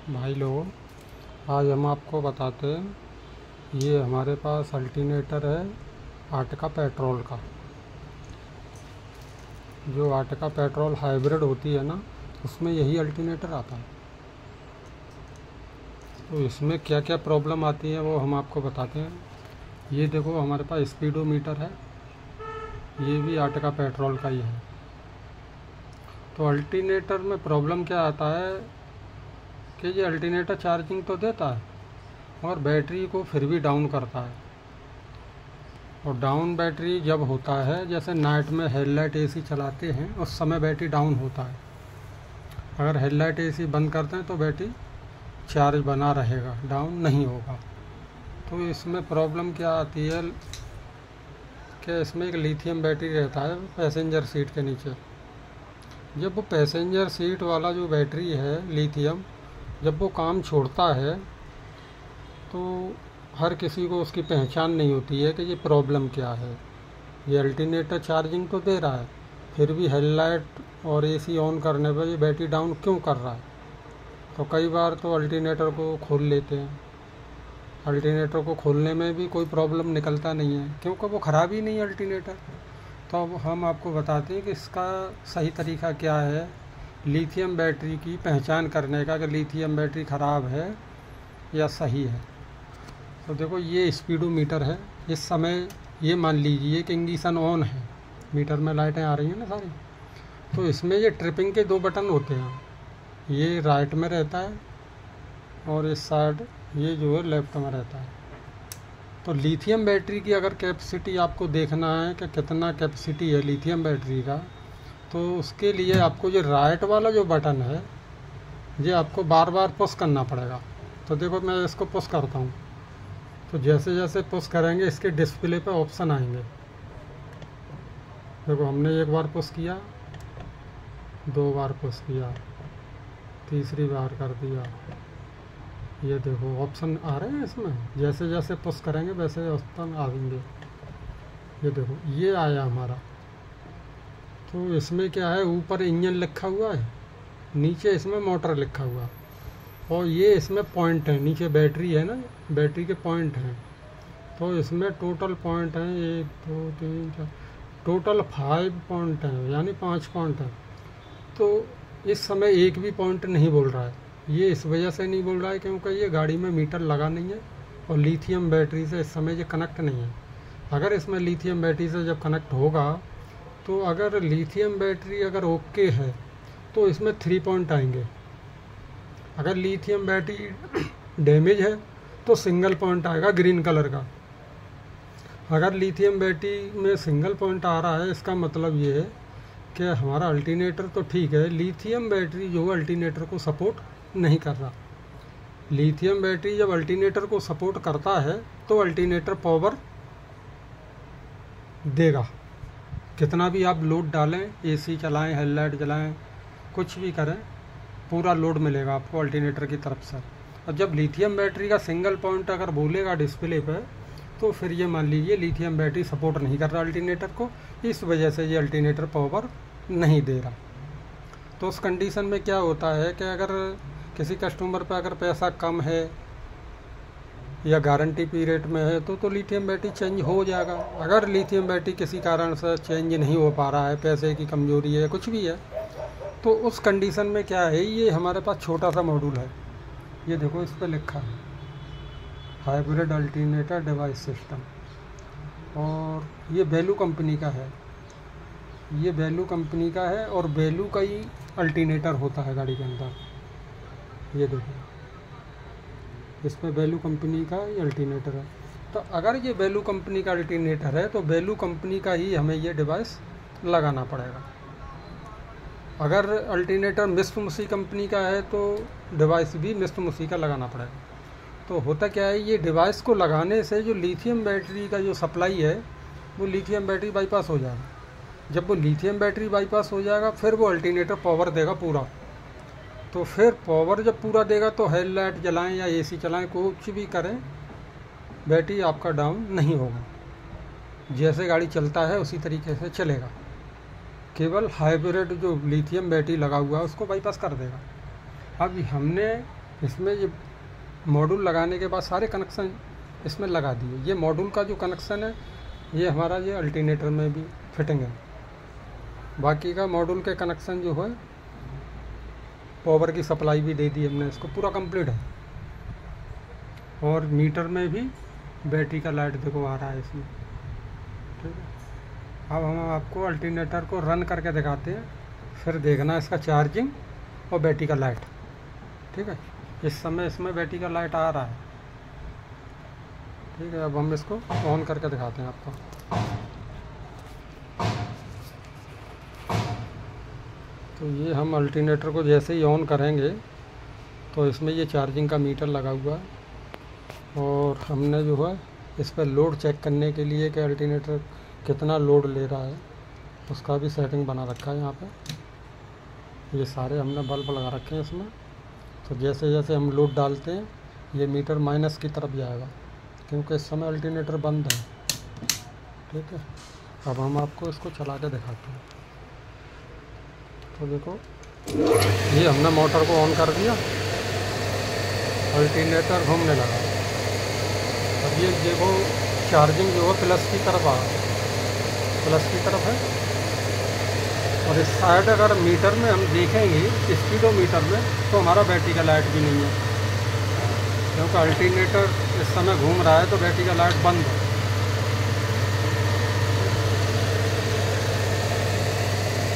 भाई लोग, आज हम आपको बताते हैं। ये हमारे पास अल्टरनेटर है आटका पेट्रोल का। जो आटका पेट्रोल हाइब्रिड होती है ना, उसमें यही अल्टरनेटर आता है। तो इसमें क्या क्या प्रॉब्लम आती है वो हम आपको बताते हैं। ये देखो, हमारे पास स्पीडोमीटर है, ये भी आटका पेट्रोल का ही है। तो अल्टरनेटर में प्रॉब्लम क्या आता है कि ये अल्टरनेटर चार्जिंग तो देता है और बैटरी को फिर भी डाउन करता है। और डाउन बैटरी जब होता है, जैसे नाइट में हेडलाइट एसी चलाते हैं, उस समय बैटरी डाउन होता है। अगर हेडलाइट एसी बंद करते हैं तो बैटरी चार्ज बना रहेगा, डाउन नहीं होगा। तो इसमें प्रॉब्लम क्या आती है कि इसमें एक लिथियम बैटरी रहता है पैसेंजर सीट के नीचे। जब वो पैसेंजर सीट वाला जो बैटरी है लिथियम, जब वो काम छोड़ता है तो हर किसी को उसकी पहचान नहीं होती है कि ये प्रॉब्लम क्या है। ये अल्टरनेटर चार्जिंग तो दे रहा है, फिर भी हेडलाइट और एसी ऑन करने पर ये बैटरी डाउन क्यों कर रहा है। तो कई बार तो अल्टरनेटर को खोल लेते हैं। अल्टरनेटर को खोलने में भी कोई प्रॉब्लम निकलता नहीं है, क्योंकि वो ख़राब ही नहीं है अल्टरनेटर। तो अब हम आपको बताते हैं कि इसका सही तरीका क्या है लिथियम बैटरी की पहचान करने का, कि लिथियम बैटरी ख़राब है या सही है। तो देखो, ये स्पीडोमीटर है। इस समय ये मान लीजिए कि इंडिकेशन ऑन है, मीटर में लाइटें आ रही हैं ना सारी। तो इसमें ये ट्रिपिंग के 2 बटन होते हैं, ये राइट में रहता है और इस साइड ये जो है लेफ्ट में रहता है। तो लिथियम बैटरी की अगर कैपेसिटी आपको देखना है कि कितना कैपेसिटी है लिथियम बैटरी का, तो उसके लिए आपको ये राइट वाला जो बटन है, ये आपको बार बार पुश करना पड़ेगा। तो देखो, मैं इसको पुश करता हूँ, तो जैसे जैसे पुश करेंगे इसके डिस्प्ले पे ऑप्शन आएंगे। देखो, हमने 1 बार पुश किया, 2 बार पुश किया, तीसरी बार कर दिया। ये देखो ऑप्शन आ रहे हैं इसमें, जैसे जैसे पुश करेंगे वैसे ऑप्शन आएंगे। ये देखो, ये आया हमारा। तो इसमें क्या है, ऊपर इंजन लिखा हुआ है, नीचे इसमें मोटर लिखा हुआ है, और ये इसमें पॉइंट है, नीचे बैटरी है ना, बैटरी के पॉइंट हैं। तो इसमें टोटल पॉइंट हैं 1 2 3 4, टोटल 5 पॉइंट हैं, यानी 5 पॉइंट हैं। तो इस समय एक भी पॉइंट नहीं बोल रहा है। ये इस वजह से नहीं बोल रहा है क्योंकि ये गाड़ी में मीटर लगा नहीं है और लिथियम बैटरी से इस समय ये कनेक्ट नहीं है। अगर इसमें लिथियम बैटरी से जब कनेक्ट होगा, तो अगर लिथियम बैटरी अगर ओके है तो इसमें 3 पॉइंट आएंगे। अगर लिथियम बैटरी डैमेज है तो सिंगल पॉइंट आएगा ग्रीन कलर का। अगर लिथियम बैटरी में सिंगल पॉइंट आ रहा है, इसका मतलब ये है कि हमारा अल्टरनेटर तो ठीक है, लिथियम बैटरी जो अल्टरनेटर को सपोर्ट नहीं कर रहा। लिथियम बैटरी जब अल्टरनेटर को सपोर्ट करता है तो अल्टरनेटर पावर देगा। कितना भी आप लोड डालें, एसी चलाएं, हेडलाइट जलाएं, कुछ भी करें, पूरा लोड मिलेगा आपको अल्टरनेटर की तरफ से। और जब लिथियम बैटरी का सिंगल पॉइंट अगर बोलेगा डिस्प्ले पे, तो फिर ये मान लीजिए लिथियम बैटरी सपोर्ट नहीं कर रहा अल्टरनेटर को, इस वजह से ये अल्टरनेटर पावर नहीं दे रहा। तो उस कंडीशन में क्या होता है कि अगर किसी कस्टमर पर अगर पैसा कम है या गारंटी पीरियड में है तो लिथियम बैटरी चेंज हो जाएगा। अगर लिथियम बैटरी किसी कारण से चेंज नहीं हो पा रहा है, पैसे की कमजोरी है, कुछ भी है, तो उस कंडीशन में क्या है, ये हमारे पास छोटा सा मॉड्यूल है। ये देखो, इस पर लिखा है हाइब्रिड अल्टरनेटर डिवाइस सिस्टम, और ये वैल्यू कंपनी का है। ये वैल्यू कंपनी का है और वैल्यू का ही अल्टरनेटर होता है गाड़ी के अंदर। ये देखो, इसमें वैल्यू कंपनी का ही अल्टरनेटर है। तो अगर ये वैल्यू कंपनी का अल्टरनेटर है तो वैल्यू कंपनी का ही हमें ये डिवाइस लगाना पड़ेगा। अगर अल्टरनेटर मित्सुबिशी कंपनी का है तो डिवाइस भी मित्सुबिशी का लगाना पड़ेगा। तो होता क्या है, ये डिवाइस को लगाने से जो लिथियम बैटरी का जो सप्लाई है, वो लिथियम बैटरी बाईपास हो जाएगा। जब वो लिथियम बैटरी बाईपास हो जाएगा, फिर वो अल्टरनेटर पावर देगा पूरा। तो फिर पावर जब पूरा देगा तो हेडलाइट जलाएं या एसी चलाएं, कुछ भी करें, बैटरी आपका डाउन नहीं होगा। जैसे गाड़ी चलता है उसी तरीके से चलेगा। केवल हाइब्रिड जो लिथियम बैटरी लगा हुआ है उसको बाईपास कर देगा। अब हमने इसमें ये मॉड्यूल लगाने के बाद सारे कनेक्शन इसमें लगा दिए। ये मॉड्यूल का जो कनेक्शन है ये हमारा ये अल्टरनेटर में भी फिटिंग है। बाकी का मॉड्यूल के कनेक्शन जो है पावर की सप्लाई भी दे दी हमने, इसको पूरा कंप्लीट है। और मीटर में भी बैटरी का लाइट देखो आ रहा है इसमें, ठीक है। अब हम आपको अल्टरनेटर को रन करके दिखाते हैं, फिर देखना इसका चार्जिंग और बैटरी का लाइट, ठीक है। इस समय इसमें बैटरी का लाइट आ रहा है, ठीक है। अब हम इसको ऑन करके दिखाते हैं आपको। तो ये हम अल्टरनेटर को जैसे ही ऑन करेंगे तो इसमें ये चार्जिंग का मीटर लगा हुआ है, और हमने जो है इस पर लोड चेक करने के लिए कि अल्टरनेटर कितना लोड ले रहा है उसका भी सेटिंग बना रखा है यहाँ पे। ये सारे हमने बल्ब लगा रखे हैं इसमें। तो जैसे जैसे हम लोड डालते हैं ये मीटर माइनस की तरफ जाएगा, क्योंकि इस समय अल्टरनेटर बंद है, ठीक है। अब हम आपको इसको चला के दिखाते हैं। तो देखो ये हमने मोटर को ऑन कर दिया, अल्टरनेटर घूमने लगा। अब ये देखो चार्जिंग जो है प्लस की तरफ आ रहा है, प्लस की तरफ है। और इस साइड अगर मीटर में हम देखेंगे स्पीडोमीटर में तो हमारा बैटरी का लाइट भी नहीं है, क्योंकि अल्टरनेटर इस समय घूम रहा है तो बैटरी का लाइट बंद है।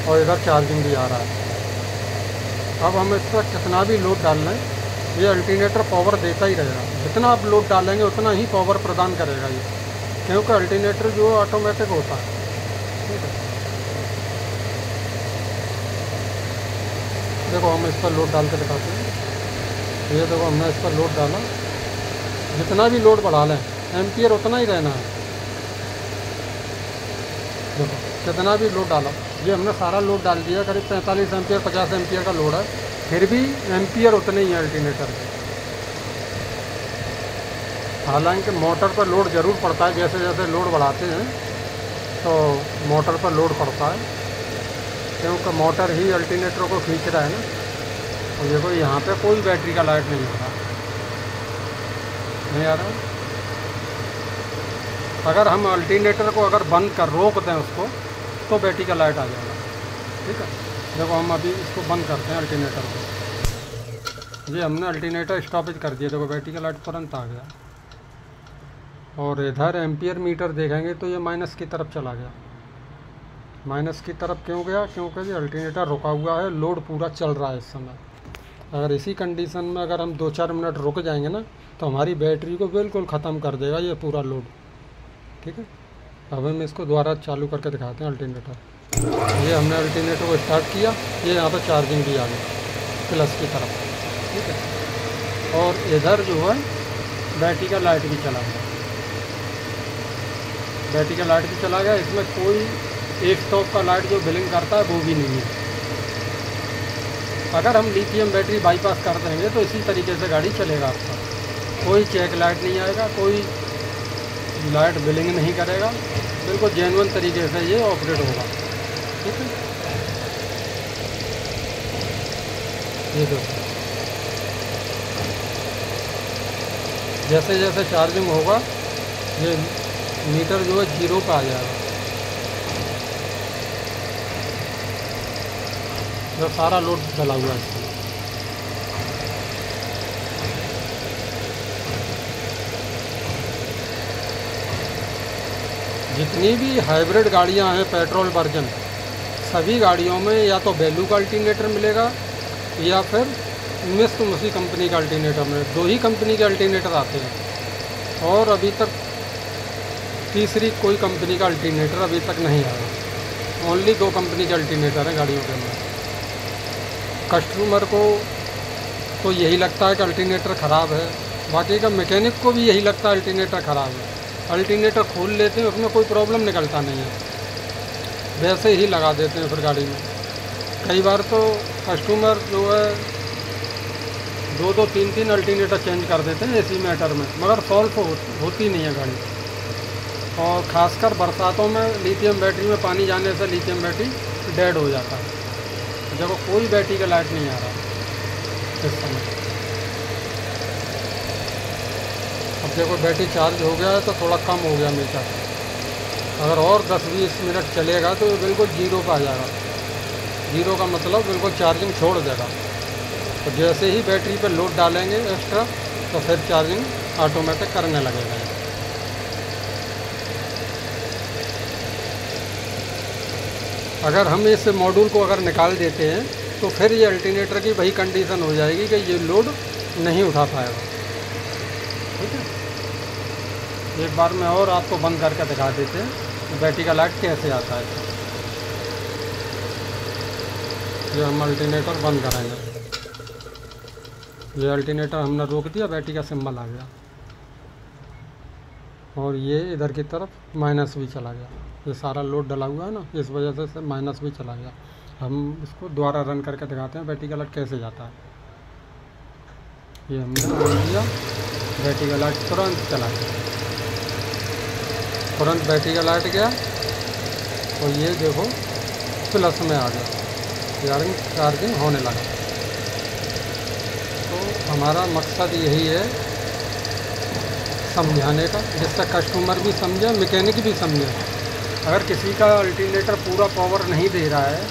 और इधर चार्जिंग भी आ रहा है। अब हम इस पर कितना भी लोड डाल लें ये अल्टरनेटर पावर देता ही रहेगा। जितना आप लोड डालेंगे उतना ही पावर प्रदान करेगा ये, क्योंकि अल्टरनेटर जो ऑटोमेटिक होता है, ठीक है। देखो हम इस पर लोड डाल के दिखाते हैं। ये देखो हमने इस पर लोड डाला, जितना भी लोड बढ़ा लें एम्पियर उतना ही रहना है। देखो कितना भी लोड डाला, ये हमने सारा लोड डाल दिया, करीब 45 एम्पियर 50 एम्पियर का लोड है, फिर भी एम्पियर उतने ही है अल्टरनेटर के। हालांकि मोटर पर लोड ज़रूर पड़ता है, जैसे जैसे लोड बढ़ाते हैं तो मोटर पर लोड पड़ता है, क्योंकि मोटर ही अल्टरनेटर को खींच रहा है ना। और देखो यहाँ पे कोई बैटरी का लाइट नहीं आ रहा, नहीं आ रहा। अगर हम अल्टरनेटर को अगर बंद कर रोक दें उसको तो बैटरी का लाइट आ जाएगा, ठीक है। देखो हम अभी इसको बंद करते हैं अल्टरनेटर को। ये हमने अल्टरनेटर स्टॉपेज कर दिया, देखो बैटरी का लाइट तुरंत आ गया। और इधर एम्पियर मीटर देखेंगे तो ये माइनस की तरफ चला गया। माइनस की तरफ क्यों गया? क्योंकि ये अल्टरनेटर रुका हुआ है, लोड पूरा चल रहा है इस समय। अगर इसी कंडीशन में अगर हम 2-4 मिनट रुक जाएंगे ना तो हमारी बैटरी को बिल्कुल ख़त्म कर देगा ये पूरा लोड, ठीक है। अब हम इसको दोबारा चालू करके दिखाते हैं अल्टरनेटर। ये हमने अल्टरनेटर को स्टार्ट किया, ये यहाँ पर चार्जिंग भी आ गई प्लस की तरफ, ठीक है। और इधर जो है बैटरी का लाइट भी चला गया, बैटरी का लाइट भी चला गया। इसमें कोई एक स्टॉप का लाइट जो बिलिंग करता है वो भी नहीं है। अगर हम लिथियम बैटरी बाईपास कर देंगे तो इसी तरीके से गाड़ी चलेगा आपका, कोई चेक लाइट नहीं आएगा, कोई लाइट बिलिंग नहीं करेगा, बिल्कुल जेन्युइन तरीके से ये ऑपरेट होगा, ठीक है। ये देखो जैसे जैसे चार्जिंग होगा ये मीटर जो है 0 पे आ जाएगा। जो सारा लोड डला हुआ है जितनी भी हाइब्रिड गाड़ियां हैं पेट्रोल वर्जन, सभी गाड़ियों में या तो वैल्यू का अल्टरनेटर मिलेगा या फिर मित्सुबिशी कंपनी का अल्टरनेटर मिलेगा। 2 ही कंपनी के अल्टरनेटर आते हैं और अभी तक तीसरी कोई कंपनी का अल्टरनेटर अभी तक नहीं आया। ओनली 2 कंपनी के अल्टरनेटर हैं गाड़ियों के अंदर। कस्टमर को तो यही लगता है कि अल्टरनेटर ख़राब है, बाकी का मैकेनिक को भी यही लगता है अल्टरनेटर ख़राब है। अल्टरनेटर खोल लेते हैं, उसमें कोई प्रॉब्लम निकलता नहीं है, वैसे ही लगा देते हैं फिर गाड़ी में। कई बार तो कस्टमर जो है 2-2 3-3 अल्टरनेटर चेंज कर देते हैं इसी मैटर में, मगर सॉल्व होती नहीं है गाड़ी। और ख़ासकर बरसातों में लिथियम बैटरी में पानी जाने से लिथियम बैटरी डेड हो जाता है। देखो कोई बैटरी का लाइट नहीं आ रहा इस समय, देखो बैटरी चार्ज हो गया है तो थोड़ा कम हो गया मीटर। अगर और 10-20 मिनट चलेगा तो ये बिल्कुल जीरो पर आ जाएगा। जीरो का मतलब बिल्कुल चार्जिंग छोड़ देगा। तो जैसे ही बैटरी पर लोड डालेंगे एक्स्ट्रा तो फिर चार्जिंग ऑटोमेटिक करने लगेगा। अगर हम इस मॉड्यूल को अगर निकाल देते हैं तो फिर ये अल्टरनेटर की वही कंडीशन हो जाएगी कि ये लोड नहीं उठा पाएगा। ठीक है, एक बार में और आपको बंद करके दिखा देते हैं तो बैटरी का लाइट कैसे आता है। ये हम अल्टरनेटर बंद करेंगे। ये अल्टरनेटर हमने रोक दिया, बैटरी का सिंबल आ गया और ये इधर की तरफ माइनस भी चला गया। ये सारा लोड डला हुआ है ना, इस वजह से माइनस भी चला गया। हम इसको दोबारा रन करके दिखाते हैं बैटरी का लाइट कैसे जाता है। ये हमने ऑन किया, बैटरी का लाइट तुरंत चला गया, तुरंत बैटरी का लाइट गया और ये देखो प्लस में आ गया, चार्जिंग होने लगा। तो हमारा मकसद यही है समझाने का, जिससे कस्टमर भी समझे, मैकेनिक भी समझे। अगर किसी का अल्टरनेटर पूरा पावर नहीं दे रहा है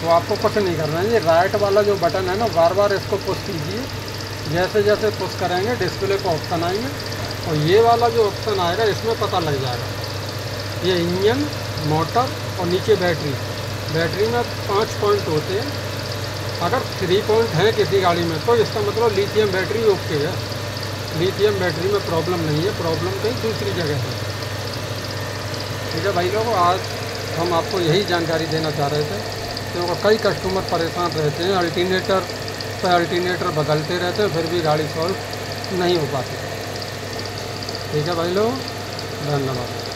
तो आपको कुछ नहीं करना है। ये राइट वाला जो बटन है ना, बार बार इसको पुश कीजिए। जैसे जैसे पुश करेंगे डिस्प्ले पर ऑप्शन आएंगे और ये वाला जो ऑप्शन आएगा इसमें पता लग जाएगा। ये इंजन, मोटर और नीचे बैटरी। बैटरी में 5 पॉइंट होते हैं। अगर 3 पॉइंट हैं किसी गाड़ी में तो इसका मतलब लिथियम बैटरी ओके है। लिथियम बैटरी में प्रॉब्लम नहीं है, प्रॉब्लम कहीं दूसरी जगह है। ठीक है भाई लोगों, आज हम आपको यही जानकारी देना चाह रहे थे क्योंकि कई कस्टमर परेशान रहते हैं, अल्टरनेटर बदलते रहते हैं, फिर भी गाड़ी सॉल्व नहीं हो पाती। ठीक है भाई लोग, धन्यवाद।